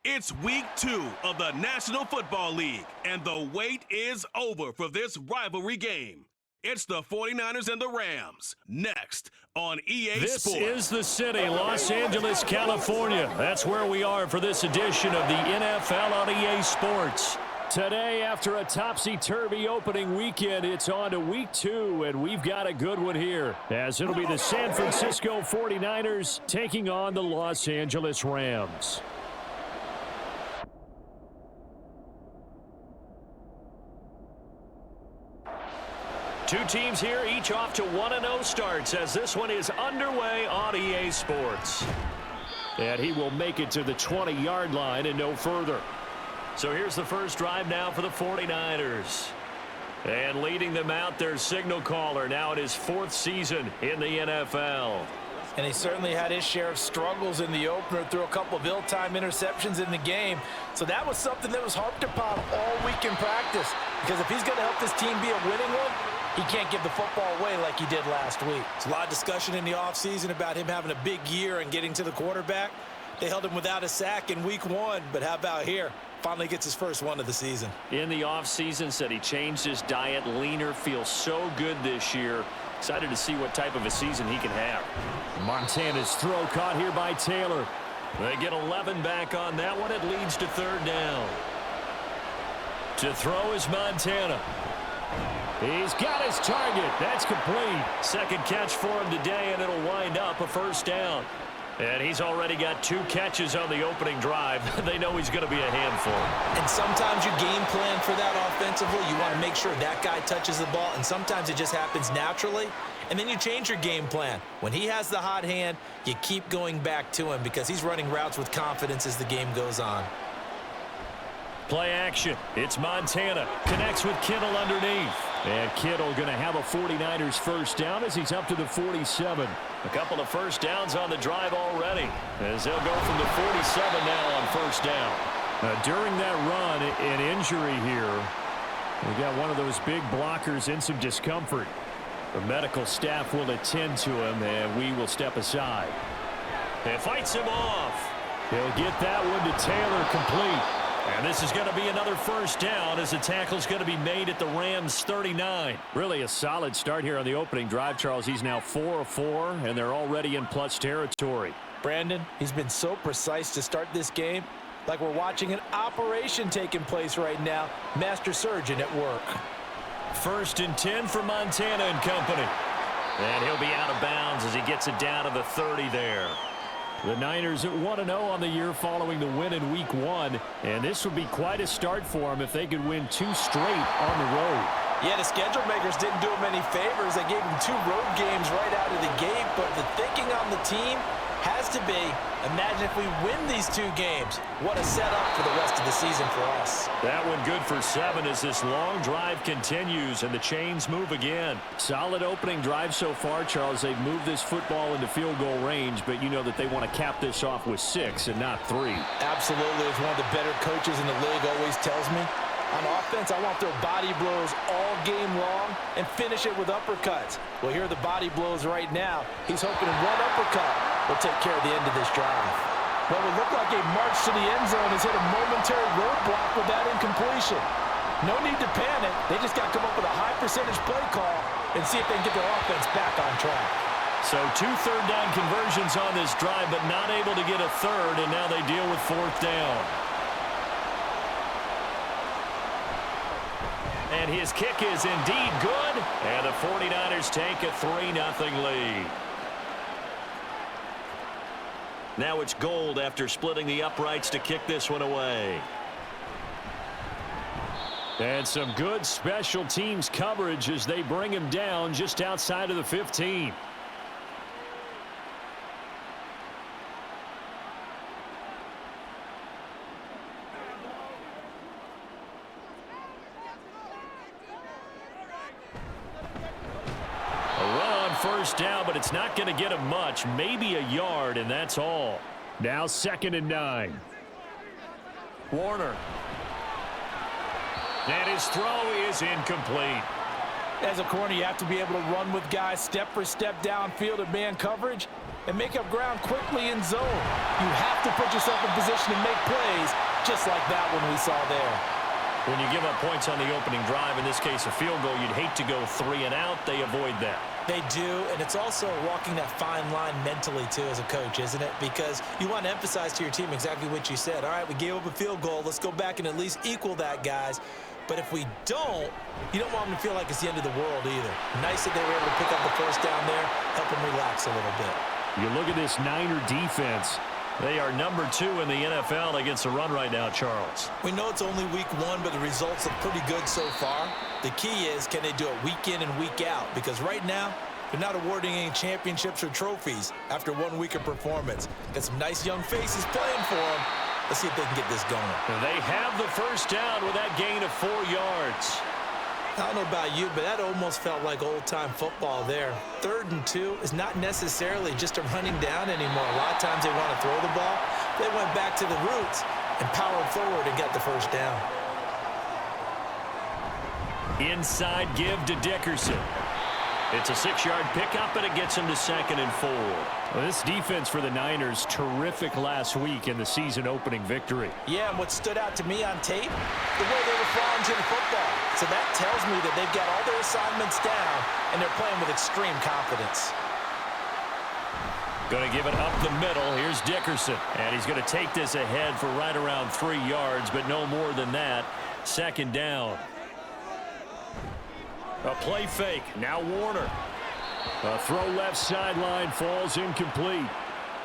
It's week 2 of the National Football League, and the wait is over for this rivalry game. It's the 49ers and the Rams, next on EA This Sports. This is the city, Los Angeles, California. That's where we are for this edition of the NFL on EA Sports. Today, after a topsy-turvy opening weekend, it's on to week 2, and we've got a good one here, as it'll be the San Francisco 49ers taking on the Los Angeles Rams. Two teams here, each off to 1-0 starts as this one is underway on EA Sports. And he will make it to the 20-yard line and no further. So here's the first drive now for the 49ers. And leading them out, their signal caller, now in his 4th season in the NFL. And he certainly had his share of struggles in the opener, threw a couple of ill-timed interceptions in the game. So that was something that was harped upon all week in practice. Because if he's going to help this team be a winning one, he can't give the football away like he did last week. There's a lot of discussion in the offseason about him having a big year and getting to the quarterback. They held him without a sack in week 1, but how about here? Finally gets his first one of the season. In the offseason, said he changed his diet, leaner, feels so good this year. Excited to see what type of a season he can have. Montana's throw caught here by Taylor. They get 11 back on that one. It leads to 3rd down. To throw is Montana. He's got his target. That's complete. Second catch for him today, and it'll wind up a 1st down. And he's already got 2 catches on the opening drive. They know he's going to be a handful. And sometimes you game plan for that offensively. You want to make sure that guy touches the ball, and sometimes it just happens naturally. And then you change your game plan. When he has the hot hand, you keep going back to him because he's running routes with confidence as the game goes on. Play action. It's Montana. Connects with Kittle underneath. And Kittle going to have a 49ers first down as he's up to the 47. A couple of first downs on the drive already, as they'll go from the 47 now on 1st down. During that run, an injury here. We got one of those big blockers in some discomfort. The medical staff will attend to him, and we will step aside. And fights him off. He'll get that one to Taylor, complete. And this is going to be another 1st down as the tackle's going to be made at the Rams' 39. Really a solid start here on the opening drive, Charles. He's now 4 of 4, and they're already in plus territory. Brandon, he's been so precise to start this game, like we're watching an operation taking place right now. Master surgeon at work. 1st and 10 for Montana and company. And he'll be out of bounds as he gets it down to the 30 there. The Niners at 1-0 on the year following the win in week 1. And this would be quite a start for them if they could win 2 straight on the road. Yeah, the schedule makers didn't do him any favors. They gave him 2 road games right out of the gate. But the thinking on the team has to be, imagine if we win these 2 games. What a setup for the rest of the season for us. That one good for 7 as this long drive continues and the chains move again. Solid opening drive so far, Charles. They've moved this football into field goal range, but you know that they want to cap this off with 6 and not 3. Absolutely. As one of the better coaches in the league always tells me, on offense, I want their body blows all game long and finish it with uppercuts. Well, here are the body blows right now. He's hoping one uppercut will take care of the end of this drive. What would look like a march to the end zone has hit a momentary roadblock with that incompletion. No need to panic. They just got to come up with a high percentage play call and see if they can get their offense back on track. So 2 third down conversions on this drive, but not able to get a 3rd, and now they deal with 4th down. And his kick is indeed good, and the 49ers take a 3-0 lead. Now it's Gold after splitting the uprights to kick this one away. And some good special teams coverage as they bring him down just outside of the 15. First down, but it's not going to get him much. Maybe a yard, and that's all. Now 2nd and 9. Warner. And his throw is incomplete. As a corner, you have to be able to run with guys step for step downfield in man coverage. and make up ground quickly in zone. You have to put yourself in position to make plays just like that one we saw there. When you give up points on the opening drive, in this case a field goal, you'd hate to go 3 and out. They avoid that. They do, and it's also walking that fine line mentally, too, as a coach, isn't it? Because you want to emphasize to your team exactly what you said. All right, we gave up a field goal. Let's go back and at least equal that, guys. But if we don't, you don't want them to feel like it's the end of the world either. Nice that they were able to pick up the first down there, help them relax a little bit. You look at this Niner defense. They are number 2 in the NFL against the run right now, Charles. We know it's only week 1, but the results look pretty good so far. The key is, can they do it week in and week out? Because right now, they're not awarding any championships or trophies after 1 week of performance. Got some nice young faces playing for them. Let's see if they can get this going. They have the first down with that gain of 4 yards. I don't know about you, but that almost felt like old-time football there. 3rd and 2 is not necessarily just a running down anymore. A lot of times they want to throw the ball. They went back to the roots and powered forward and got the first down. Inside give to Dickerson. It's a 6-yard pickup, and it gets him to 2nd and 4. Well, this defense for the Niners, terrific last week in the season-opening victory. Yeah, and what stood out to me on tape, the way they were flying to the football. So that tells me that they've got all their assignments down, and they're playing with extreme confidence. Going to give it up the middle. Here's Dickerson, and he's going to take this ahead for right around 3 yards, but no more than that. 2nd down. A play fake. Now Warner. A throw left sideline falls incomplete.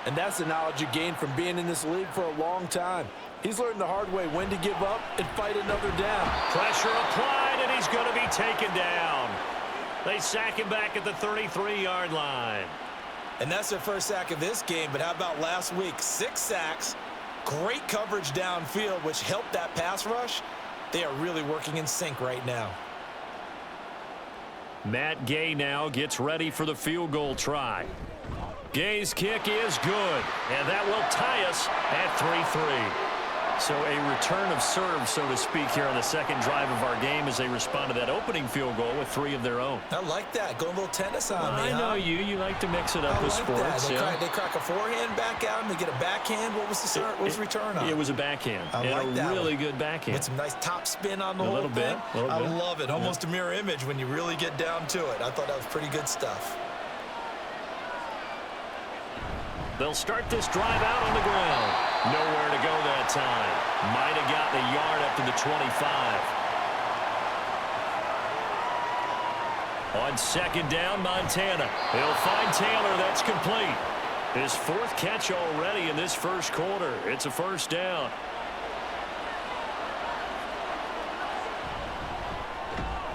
And that's the knowledge you gain from being in this league for a long time. He's learned the hard way when to give up and fight another down. Pressure applied, and he's going to be taken down. They sack him back at the 33-yard line. And that's their first sack of this game, but how about last week? 6 sacks, great coverage downfield, which helped that pass rush. They are really working in sync right now. Matt Gay now gets ready for the field goal try. Gay's kick is good, and that will tie us at 3-3. So a return of serve, so to speak, here on the second drive of our game as they respond to that opening field goal with 3 of their own. I like that. Going a little tennis on me, I know you. You like to mix it up with sports. They crack a forehand back out, and they get a backhand. What was the return on? It was a backhand. I like that really one. good backhand. With some nice top spin on the whole thing. I love it. Almost a mirror image when you really get down to it. I thought that was pretty good stuff. They'll start this drive out on the ground. Nowhere to go that time. Might have gotten a yard up to the 25. On 2nd down, Montana. He'll find Taylor. That's complete. His 4th catch already in this first quarter. It's a first down.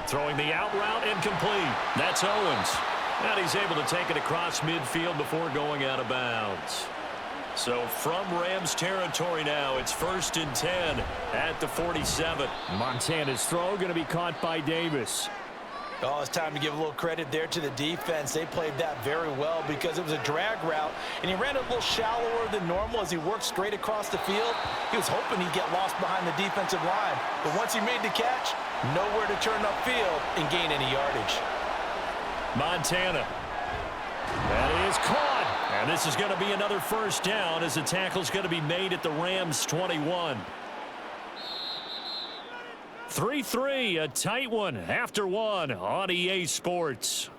Throwing the out route, incomplete. That's Owens. And he's able to take it across midfield before going out of bounds. So from Rams territory now, it's 1st and 10 at the 47. Montana's throw going to be caught by Davis. Oh, it's time to give a little credit there to the defense. They played that very well because it was a drag route, and he ran it a little shallower than normal as he worked straight across the field. He was hoping he'd get lost behind the defensive line, but once he made the catch, nowhere to turn upfield and gain any yardage. Montana. That is caught. And this is going to be another first down as the tackle's going to be made at the Rams 21. 3-3, a tight one after 1 on EA Sports.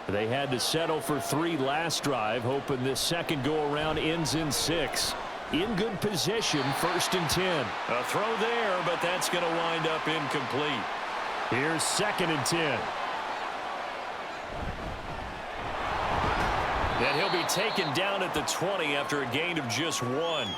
They had to settle for 3 last drive, hoping this second go-around ends in 6. In good position, 1st and 10. A throw there, but that's going to wind up incomplete. Here's 2nd and 10. And he'll be taken down at the 20 after a gain of just 1.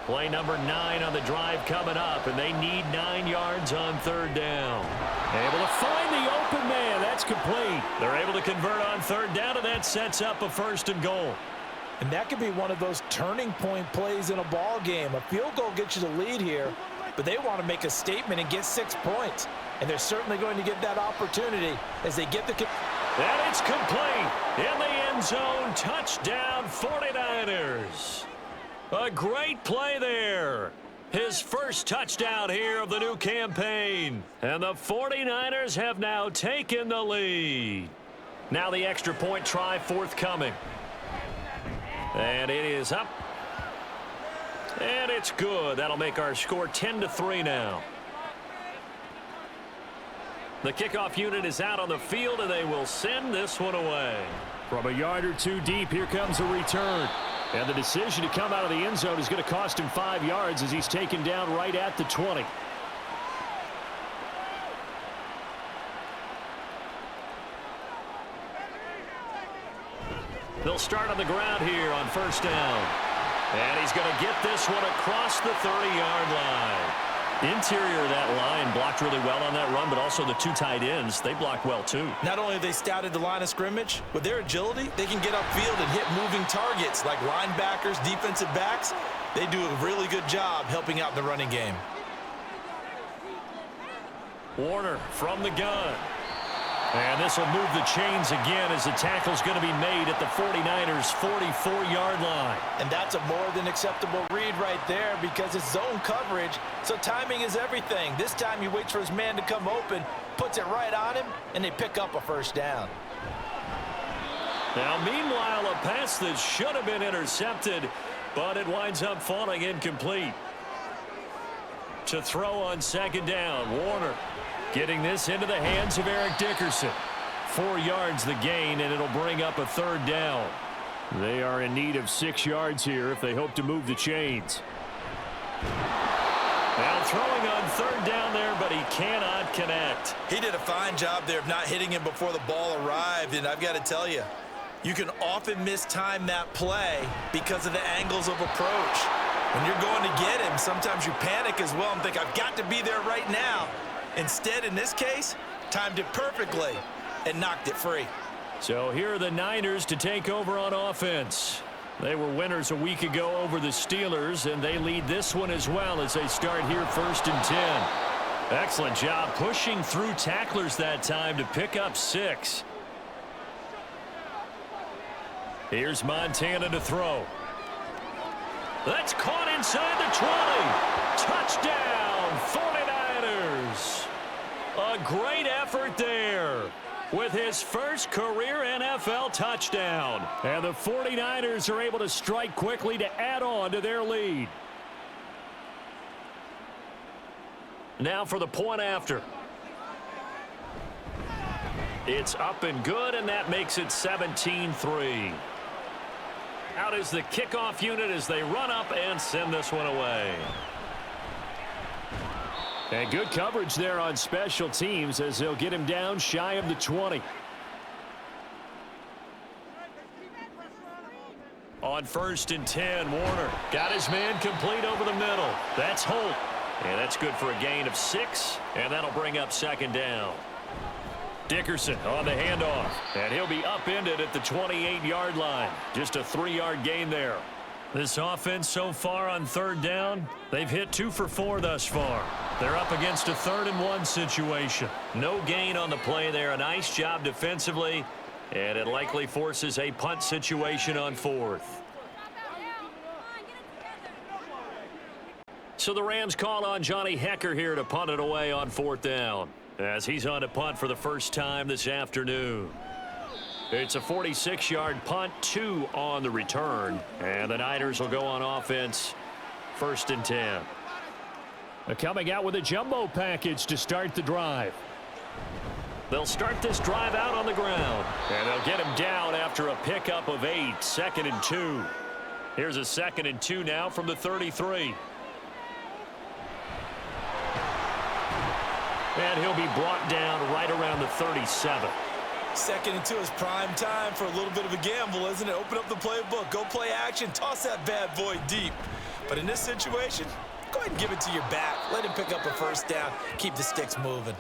Play number 9 on the drive coming up, and they need 9 yards on 3rd down. Able to find the open man. That's complete. They're able to convert on 3rd down, and that sets up a 1st and goal. And that could be one of those turning point plays in a ball game. A field goal gets you the lead here, but they want to make a statement and get 6 points. And they're certainly going to get that opportunity as they get the... And it's complete. In the end zone, touchdown 49ers. A great play there. His first touchdown here of the new campaign. And the 49ers have now taken the lead. Now the extra point try forthcoming. And it is up. And it's good. That'll make our score 10-3 now. The kickoff unit is out on the field, and they will send this one away. From a yard or two deep, here comes a return. And the decision to come out of the end zone is going to cost him 5 yards as he's taken down right at the 20. They'll start on the ground here on first down. And he's going to get this one across the 30-yard line. Interior of that line blocked really well on that run, but also the two tight ends, they block well too. Not only have they scouted the line of scrimmage, with their agility, they can get upfield and hit moving targets like linebackers, defensive backs. They do a really good job helping out in the running game. Warner from the gun. And this will move the chains again as the tackle's going to be made at the 49ers' 44-yard line. And that's a more than acceptable read right there because it's zone coverage, so timing is everything. This time he waits for his man to come open, puts it right on him, and they pick up a first down. Now, meanwhile, a pass that should have been intercepted, but it winds up falling incomplete. To throw on second down, Warner getting this into the hands of Eric Dickerson. 4 yards the gain, and it'll bring up a third down. They are in need of 6 yards here if they hope to move the chains. Now throwing on third down there, but he cannot connect. He did a fine job there of not hitting him before the ball arrived, and I've got to tell you, you can often mistime that play because of the angles of approach. When you're going to get him, sometimes you panic as well and think, I've got to be there right now. Instead, in this case, timed it perfectly and knocked it free. So here are the Niners to take over on offense. They were winners a week ago over the Steelers, and they lead this one as well as they start here 1st and 10. Excellent job pushing through tacklers that time to pick up 6. Here's Montana to throw. That's caught inside the 20. Touchdown, 49ers. A great effort there with his first career NFL touchdown. And the 49ers are able to strike quickly to add on to their lead. Now for the point after. It's up and good, and that makes it 17-3. Out is the kickoff unit as they run up and send this one away. And good coverage there on special teams as they'll get him down shy of the 20. On 1st and 10, Warner got his man complete over the middle. That's Holt. And that's good for a gain of 6, and that'll bring up second down. Dickerson on the handoff, and he'll be upended at the 28-yard line. Just a 3-yard gain there. This offense so far on third down, they've hit 2 for 4 thus far. They're up against a 3rd and 1 situation. No gain on the play there. A nice job defensively, and it likely forces a punt situation on 4th. So the Rams call on Johnny Hecker here to punt it away on 4th down, as he's on to punt for the first time this afternoon. It's a 46-yard punt, 2 on the return, and the Niners will go on offense 1st and 10. They're coming out with a jumbo package to start the drive. They'll start this drive out on the ground, and they'll get him down after a pickup of 8, 2nd and 2. Here's a 2nd and 2 now from the 33. And he'll be brought down right around the 37. 2nd and 2 is prime time for a little bit of a gamble, isn't it? Open up the playbook, go play action, toss that bad boy deep. But in this situation, go ahead and give it to your back. Let him pick up a first down. Keep the sticks moving.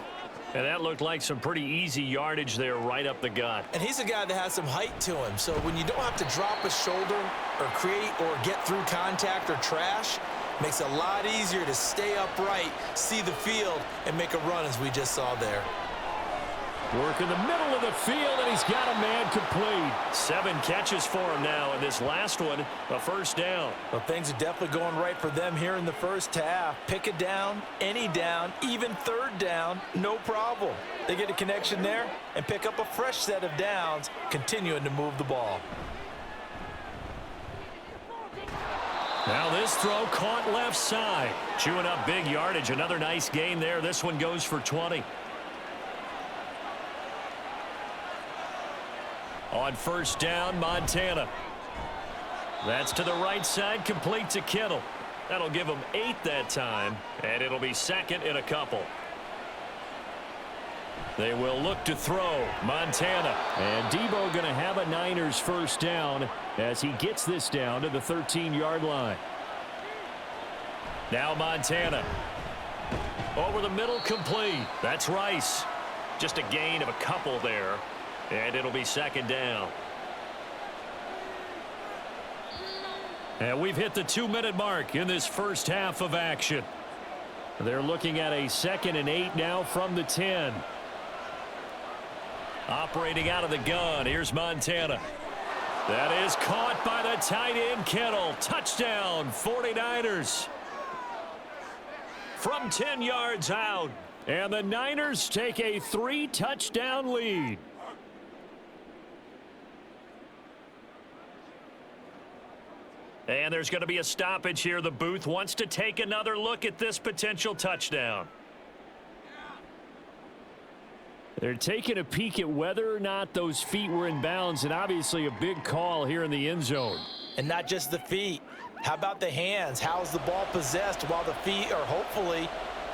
And that looked like some pretty easy yardage there right up the gut. And he's a guy that has some height to him. So when you don't have to drop a shoulder or create or get through contact or trash, makes it a lot easier to stay upright, see the field, and make a run as we just saw there. Working the middle of the field, and he's got a man complete. 7 catches for him now, and this last one, a first down. Well, things are definitely going right for them here in the first half. Pick a down, any down, even third down, no problem. They get a connection there and pick up a fresh set of downs, continuing to move the ball. Now this throw caught left side. Chewing up big yardage. Another nice gain there. This one goes for 20. On first down, Montana. That's to the right side, complete to Kittle. That'll give him 8 that time, and it'll be second and a couple. They will look to throw. Montana. And Debo going to have a Niners first down as he gets this down to the 13-yard line. Now Montana. Over the middle, complete. That's Rice. Just a gain of a couple there. And it'll be second down. And we've hit the 2-minute mark in this first half of action. They're looking at a 2nd and 8 now from the 10. Operating out of the gun. Here's Montana. That is caught by the tight end Kittle. Touchdown, 49ers. From 10 yards out. And the Niners take a 3-touchdown lead. And there's going to be a stoppage here. The booth wants to take another look at this potential touchdown. They're taking a peek at whether or not those feet were in bounds, and obviously a big call here in the end zone. And not just the feet. How about the hands? How's the ball possessed while the feet are hopefully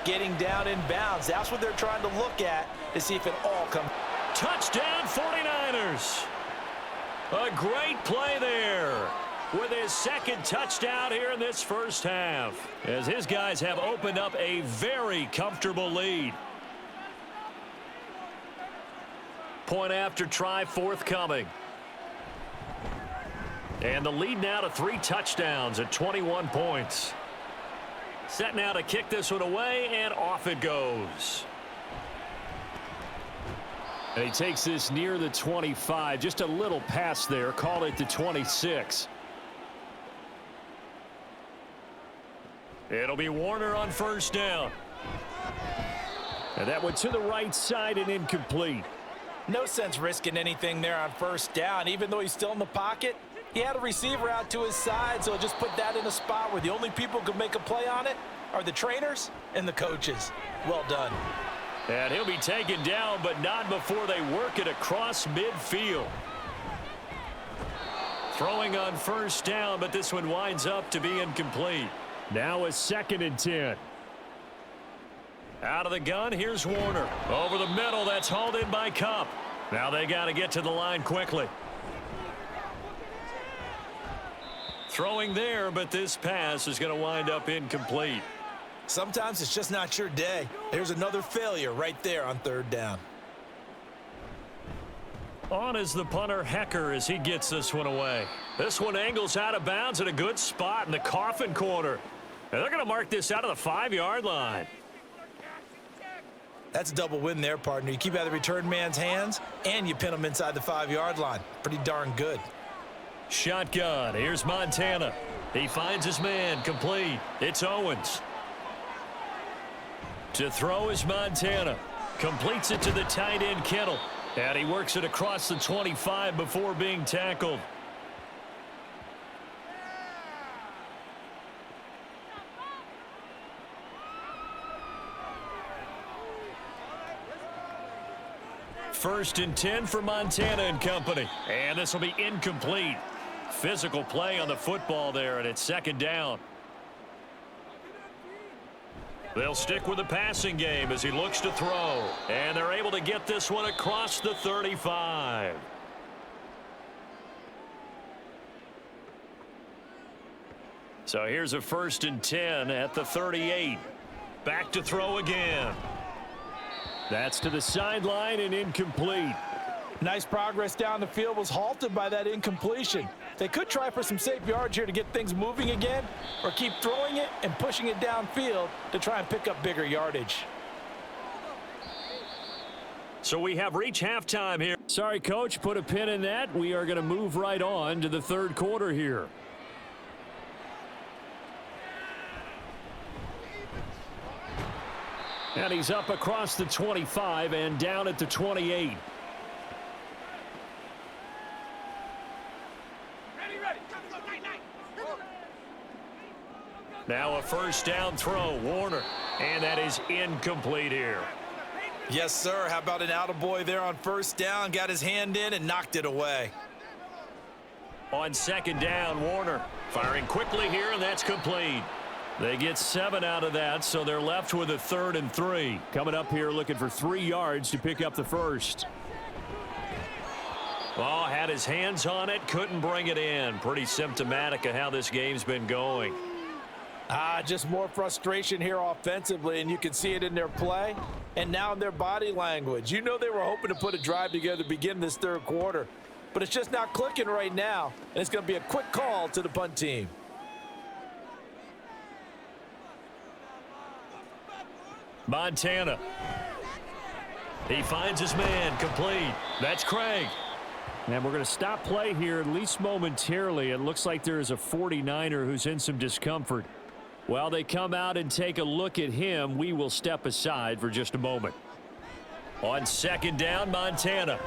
getting down in bounds? That's what they're trying to look at to see if it all comes. Touchdown 49ers. A great play there with his second touchdown here in this first half, as his guys have opened up a very comfortable lead. Point after try forthcoming. And the lead now to 3 touchdowns at 21 points. Set now to kick this one away, and off it goes. And he takes this near the 25. Just a little pass there. Call it the 26. It'll be Warner on first down. And that went to the right side and incomplete. No sense risking anything there on first down. Even though he's still in the pocket, he had a receiver out to his side, so just put that in a spot where the only people who can make a play on it are the trainers and the coaches. Well done. And he'll be taken down, but not before they work it across midfield. Throwing on first down, but this one winds up to be incomplete. Now a 2nd and 10. Out of the gun, here's Warner. Over the middle, that's hauled in by Kupp. Now they got to get to the line quickly. Throwing there, but this pass is going to wind up incomplete. Sometimes it's just not your day. There's another failure right there on third down. On is the punter Hecker as he gets this one away. This one angles out of bounds at a good spot in the coffin corner. And they're going to mark this out of the 5-yard line. That's a double win there, partner. You keep out of the return man's hands, and you pin him inside the 5-yard line. Pretty darn good. Shotgun. Here's Montana. He finds his man. Complete. It's Owens. To throw is Montana. Completes it to the tight end Kittle. And he works it across the 25 before being tackled. First and 10 for Montana and company. And this will be incomplete. Physical play on the football there, and it's second down. They'll stick with the passing game as he looks to throw. And they're able to get this one across the 35. So here's a first and 10 at the 38. Back to throw again. That's to the sideline and incomplete. Nice progress down the field, was halted by that incompletion. They could try for some safe yards here to get things moving again, or keep throwing it and pushing it downfield to try and pick up bigger yardage. So we have reached halftime here. Sorry, Coach, put a pin in that. We are going to move right on to the third quarter here. And he's up across the 25 and down at the 28. Now a first down throw, Warner. And that is incomplete here. Yes, sir. How about an attaboy there on first down? Got his hand in and knocked it away. On second down, Warner firing quickly here, and that's complete. They get 7 out of that, so they're left with a 3rd and 3. Coming up here looking for 3 yards to pick up the first. Oh, had his hands on it, couldn't bring it in. Pretty symptomatic of how this game's been going. Just more frustration here offensively, and you can see it in their play and now in their body language. You know they were hoping to put a drive together to begin this third quarter, but it's just not clicking right now, and it's going to be a quick call to the punt team. Montana. He finds his man, complete. That's Craig. And we're going to stop play here, at least momentarily. It looks like there is a 49er who's in some discomfort. While they come out and take a look at him, we will step aside for just a moment. On second down, Montana.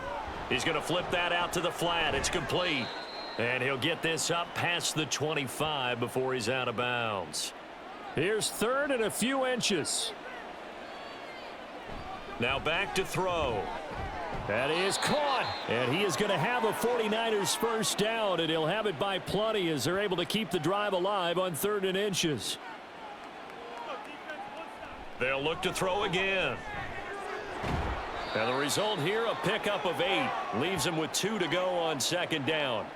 He's going to flip that out to the flat. It's complete. And he'll get this up past the 25 before he's out of bounds. Here's 3rd and a few inches. Now back to throw. That is caught. And he is going to have a 49ers first down, and he'll have it by plenty as they're able to keep the drive alive on 3rd and inches. They'll look to throw again. And the result here, a pickup of 8. Leaves him with 2 to go on second down.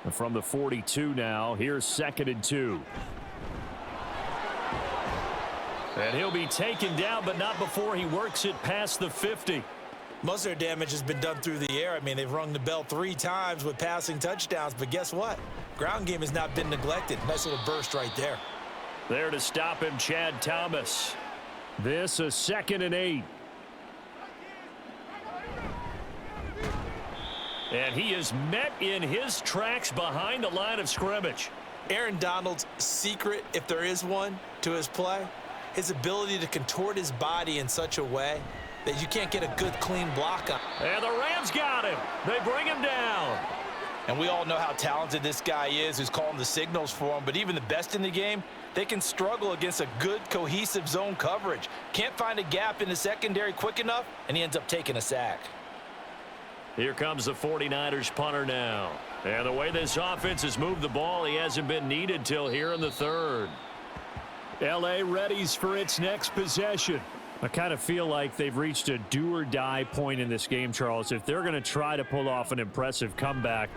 And from the 42 now, here's 2nd and 2. And he'll be taken down, but not before he works it past the 50. Most of their damage has been done through the air. I mean, they've rung the bell 3 times with passing touchdowns, but guess what? Ground game has not been neglected. Nice little burst right there. There to stop him, Chad Thomas. This a 2nd and 8. And he is met in his tracks behind the line of scrimmage. Aaron Donald's secret, if there is one, to his play, his ability to contort his body in such a way that you can't get a good, clean block on. And the Rams got him. They bring him down. And we all know how talented this guy is who's calling the signals for him, but even the best in the game, they can struggle against a good, cohesive zone coverage. Can't find a gap in the secondary quick enough, and he ends up taking a sack. Here comes the 49ers punter now. And the way this offense has moved the ball, he hasn't been needed till here in the 3rd. L.A. readies for its next possession. I kind of feel like they've reached a do-or-die point in this game, Charles. If they're going to try to pull off an impressive comeback,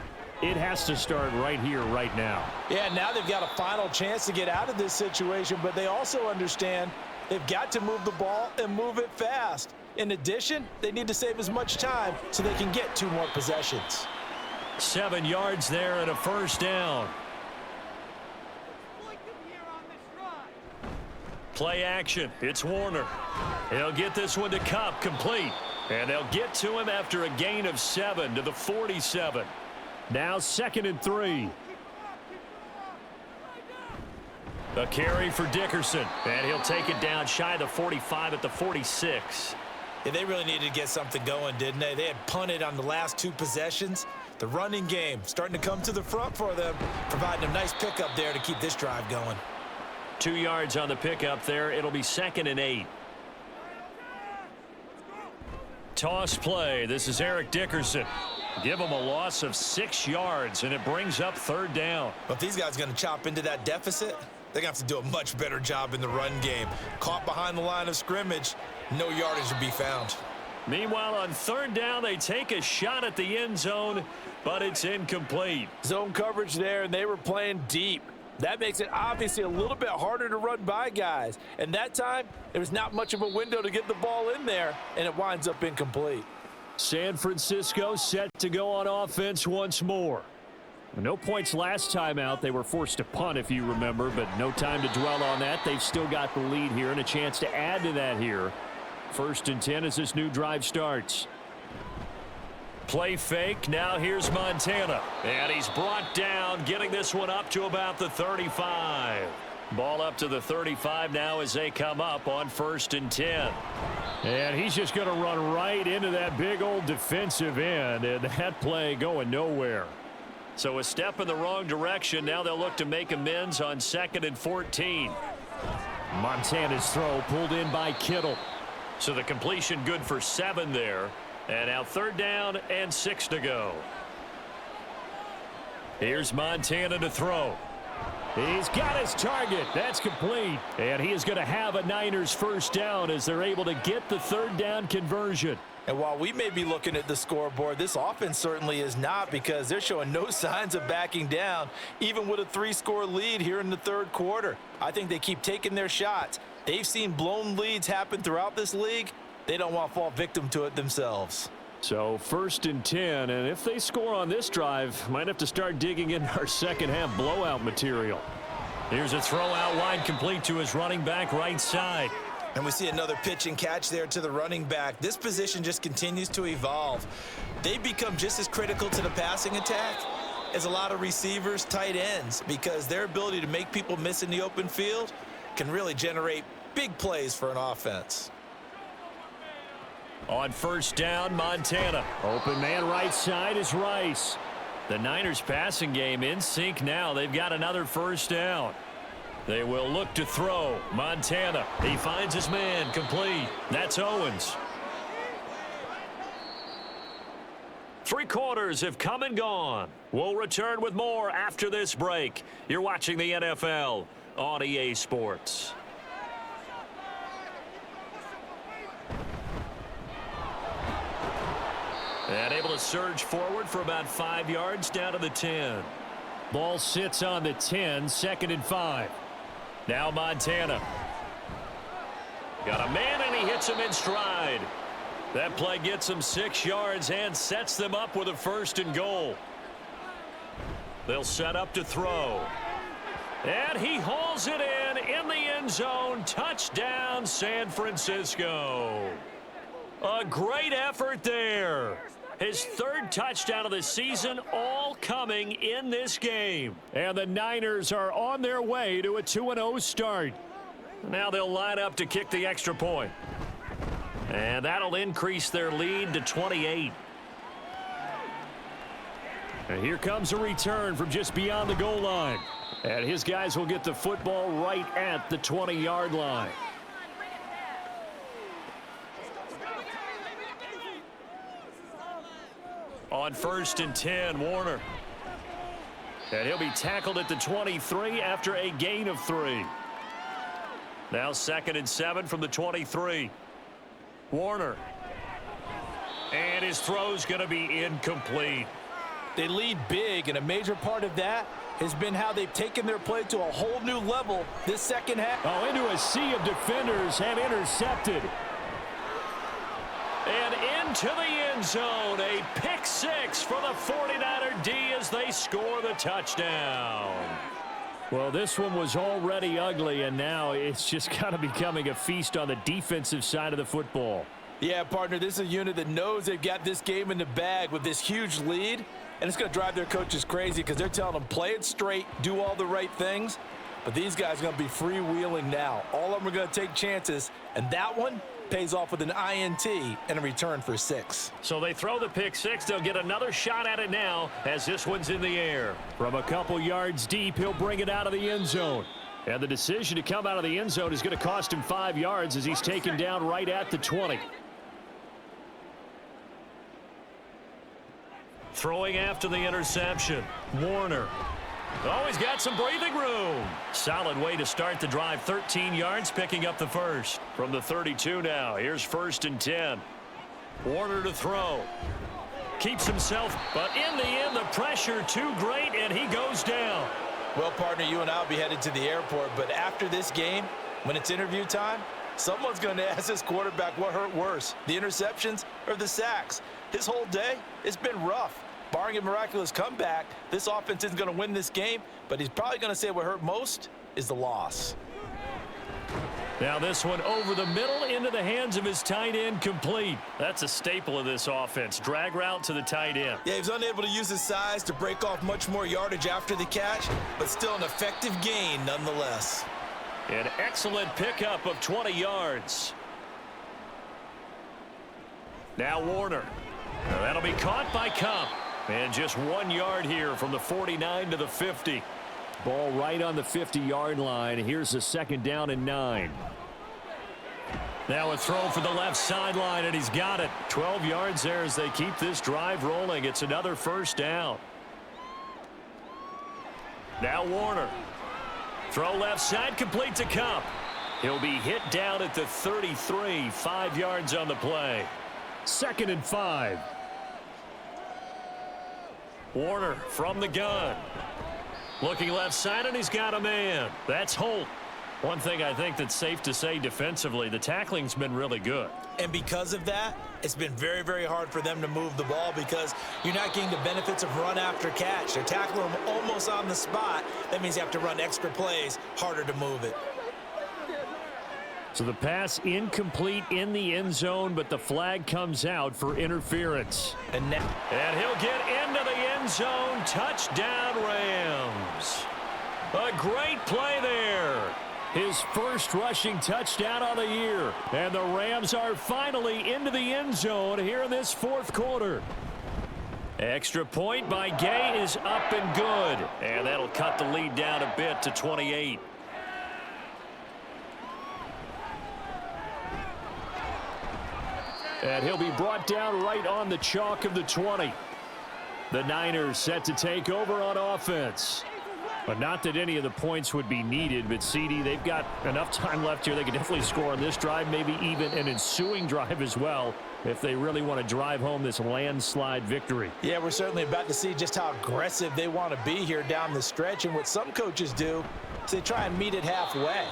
it has to start right here, right now. Yeah, now they've got a final chance to get out of this situation, but they also understand they've got to move the ball and move it fast. In addition, they need to save as much time so they can get 2 more possessions. 7 yards there and a first down. Play action. It's Warner. He'll get this one to Kupp, complete. And they'll get to him after a gain of 7 to the 47. Now 2nd and 3. A carry for Dickerson. And he'll take it down shy of the 45 at the 46. Yeah, they really needed to get something going, didn't they? They had punted on the last 2 possessions. The running game starting to come to the front for them, providing a nice pickup there to keep this drive going. 2 yards on the pickup there. It'll be 2nd and 8. Toss play. This is Eric Dickerson. Give him a loss of 6 yards, and it brings up 3rd down. But if these guys are going to chop into that deficit, they're going to have to do a much better job in the run game. Caught behind the line of scrimmage, no yardage to be found. Meanwhile, on 3rd down, they take a shot at the end zone, but it's incomplete. Zone coverage there, and they were playing deep. That makes it obviously a little bit harder to run by guys. And that time, there was not much of a window to get the ball in there, and it winds up incomplete. San Francisco set to go on offense once more. No points last time out. They were forced to punt, if you remember, but no time to dwell on that. They've still got the lead here and a chance to add to that here. 1st and 10 as this new drive starts. Play fake. Now here's Montana. And he's brought down, getting this one up to about the 35. Ball up to the 35 now as they come up on 1st and 10. And he's just going to run right into that big old defensive end, and that play going nowhere. So a step in the wrong direction. Now they'll look to make amends on 2nd and 14. Montana's throw pulled in by Kittle. So the completion good for 7 there. And now 3rd down and 6 to go. Here's Montana to throw. He's got his target. That's complete. And he is going to have a Niners 1st down as they're able to get the 3rd down conversion. And while we may be looking at the scoreboard, this offense certainly is not, because they're showing no signs of backing down, even with a 3-score lead here in the 3rd quarter. I think they keep taking their shots. They've seen blown leads happen throughout this league. They don't want to fall victim to it themselves. So 1st and 10, and if they score on this drive, might have to start digging in our second half blowout material. Here's a throw out wide, complete to his running back right side. And we see another pitch and catch there to the running back. This position just continues to evolve. They become just as critical to the passing attack as a lot of receivers, tight ends, because their ability to make people miss in the open field can really generate big plays for an offense. On 1st down, Montana. Open man right side is Rice. The Niners passing game in sync now. They've got another 1st down. They will look to throw. Montana. He finds his man. Complete. That's Owens. 3 quarters have come and gone. We'll return with more after this break. You're watching the NFL on EA Sports. And able to surge forward for about 5 yards down to the 10. Ball sits on the 10, 2nd and 5. Now Montana. Got a man and he hits him in stride. That play gets him 6 yards and sets them up with a 1st and goal. They'll set up to throw. And he hauls it in the end zone. Touchdown, San Francisco. A great effort there. His 3rd touchdown of the season, all coming in this game. And the Niners are on their way to a 2-0 start. Now they'll line up to kick the extra point. And that'll increase their lead to 28. And here comes a return from just beyond the goal line. And his guys will get the football right at the 20-yard line. On 1st and 10, Warner. And he'll be tackled at the 23 after a gain of 3. Now 2nd and 7 from the 23. Warner. And his throw's going to be incomplete. They lead big, and a major part of that has been how they've taken their play to a whole new level this second half. Oh, into a sea of defenders and intercepted. And into the end zone, a pick 6 for the 49er D as they score the touchdown. Well, this one was already ugly, and now it's just kind of becoming a feast on the defensive side of the football. Yeah, partner, this is a unit that knows they've got this game in the bag with this huge lead, and it's going to drive their coaches crazy because they're telling them play it straight, do all the right things, but these guys are going to be freewheeling now. All of them are going to take chances, and that one pays off with an INT and a return for 6. So they throw the pick 6. They'll get another shot at it now as this one's in the air. From a couple yards deep, he'll bring it out of the end zone. And the decision to come out of the end zone is going to cost him 5 yards as he's taken down right at the 20. Throwing after the interception, Warner. Oh, he's got some breathing room. Solid way to start the drive. 13 yards, picking up the 1st. From the 32 now, here's 1st and 10. Warner to throw. Keeps himself, but in the end, the pressure too great, and he goes down. Well, partner, you and I will be headed to the airport, but after this game, when it's interview time, someone's going to ask this quarterback what hurt worse, the interceptions or the sacks. His whole day, it's been rough. Barring a miraculous comeback, this offense isn't going to win this game, but he's probably going to say what hurt most is the loss. Now this one over the middle into the hands of his tight end, complete. That's a staple of this offense. Drag route to the tight end. Yeah, he was unable to use his size to break off much more yardage after the catch, but still an effective gain nonetheless. An excellent pickup of 20 yards. Now Warner. Now that'll be caught by Cup. And just 1 yard here from the 49 to the 50. Ball right on the 50-yard line. Here's a second down and 9. Now a throw for the left sideline, and he's got it. 12 yards there as they keep this drive rolling. It's another first down. Now Warner. Throw left side, complete to Cup. He'll be hit down at the 33, 5 yards on the play. 2nd and 5. Warner from the gun. Looking left side, and he's got a man. That's Holt. One thing I think that's safe to say defensively, the tackling's been really good. And because of that, it's been very, very hard for them to move the ball because you're not getting the benefits of run after catch. They're tackling them almost on the spot. That means you have to run extra plays, harder to move it. So the pass incomplete in the end zone, but the flag comes out for interference. And he'll get into the end zone. Touchdown, Rams. A great play there. His first rushing touchdown of the year. And the Rams are finally into the end zone here in this fourth quarter. Extra point by Gay is up and good. And that'll cut the lead down a bit to 28. And he'll be brought down right on the chalk of the 20. The Niners set to take over on offense. But not that any of the points would be needed, but CD, they've got enough time left here. They can definitely score on this drive, maybe even an ensuing drive as well, if they really want to drive home this landslide victory. Yeah, we're certainly about to see just how aggressive they want to be here down the stretch. And what some coaches do is they try and meet it halfway,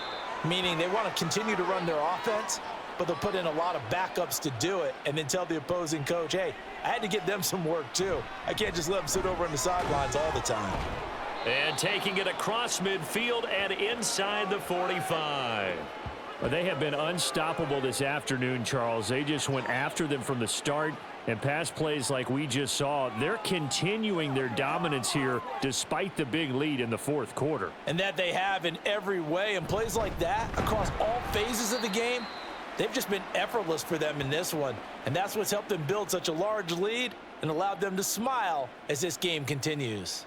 meaning they want to continue to run their offense, but they'll put in a lot of backups to do it and then tell the opposing coach, hey, I had to get them some work too. I can't just let them sit over on the sidelines all the time. And taking it across midfield and inside the 45. Well, they have been unstoppable this afternoon, Charles. They just went after them from the start, and pass plays like we just saw, they're continuing their dominance here despite the big lead in the fourth quarter. And that they have in every way, and plays like that across all phases of the game, they've just been effortless for them in this one. And that's what's helped them build such a large lead and allowed them to smile as this game continues.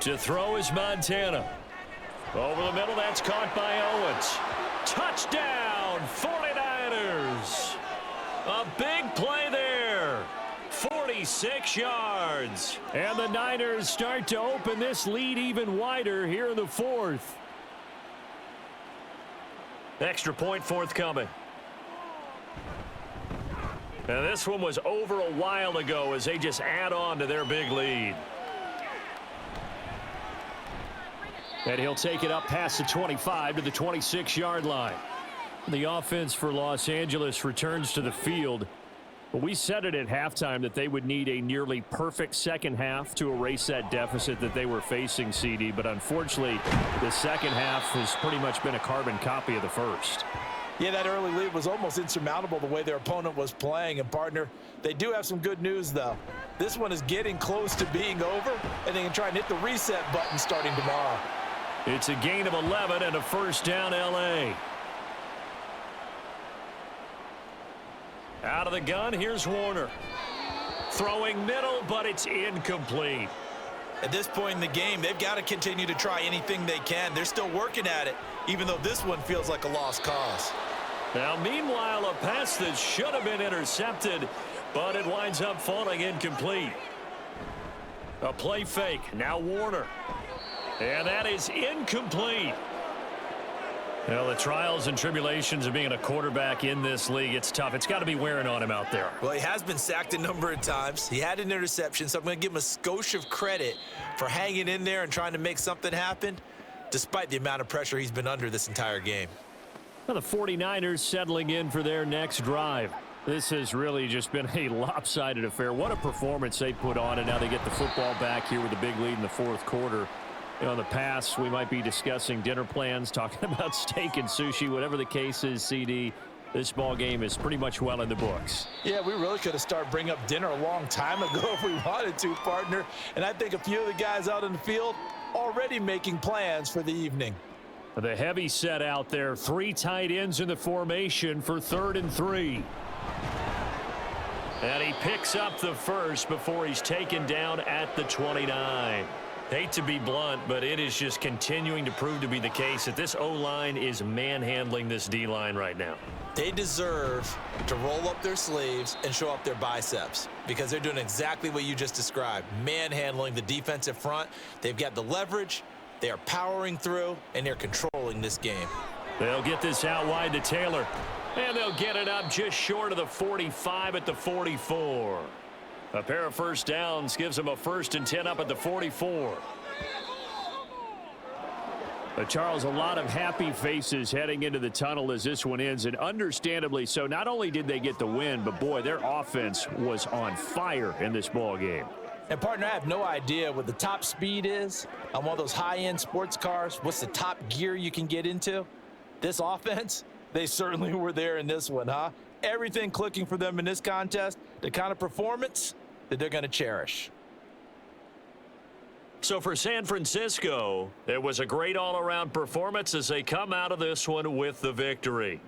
To throw is Montana. Over the middle, that's caught by Owens. Touchdown, 49ers. A big play there. 46 yards. And the Niners start to open this lead even wider here in the fourth. Extra point forthcoming. Now this one was over a while ago as they just add on to their big lead. And he'll take it up past the 25 to the 26-yard line. The offense for Los Angeles returns to the field. But we said it at halftime that they would need a nearly perfect second half to erase that deficit that they were facing, CD. But unfortunately, the second half has pretty much been a carbon copy of the first. Yeah, that early lead was almost insurmountable the way their opponent was playing. And, partner, they do have some good news, though. This one is getting close to being over, and they can try and hit the reset button starting tomorrow. It's a gain of 11 and a first down, L.A. Out of the gun, here's Warner. Throwing middle, but it's incomplete. At this point in the game, they've got to continue to try anything they can. They're still working at it, even though this one feels like a lost cause. Now, meanwhile, a pass that should have been intercepted, but it winds up falling incomplete. A play fake. Now Warner. And that is incomplete. Well, the trials and tribulations of being a quarterback in this league, it's tough. It's got to be wearing on him out there. Well, he has been sacked a number of times. He had an interception, so I'm going to give him a skosh of credit for hanging in there and trying to make something happen, despite the amount of pressure he's been under this entire game. Well, the 49ers settling in for their next drive. This has really just been a lopsided affair. What a performance they put on, and now they get the football back here with a big lead in the fourth quarter. In the past, we might be discussing dinner plans, talking about steak and sushi, whatever the case is, CD. This ball game is pretty much well in the books. Yeah, we really could have started bringing up dinner a long time ago if we wanted to, partner. And I think a few of the guys out in the field already making plans for the evening. The heavy set out there. 3 tight ends in the formation for 3rd and 3. And he picks up the first before he's taken down at the 29. Hate to be blunt, but it is just continuing to prove to be the case that this O-line is manhandling this D-line right now. They deserve to roll up their sleeves and show up their biceps because they're doing exactly what you just described, manhandling the defensive front. They've got the leverage, they are powering through, and they're controlling this game. They'll get this out wide to Taylor, and they'll get it up just short of the 45 at the 44. A pair of first downs gives them a 1st and 10 up at the 44. Charles, a lot of happy faces heading into the tunnel as this one ends, and understandably so. Not only did they get the win, but boy, their offense was on fire in this ball game. And partner, I have no idea what the top speed is on one of those high-end sports cars. What's the top gear you can get into? This offense, they certainly were there in this one, huh? Everything clicking for them in this contest, the kind of performance that they're going to cherish. So for San Francisco, it was a great all-around performance as they come out of this one with the victory.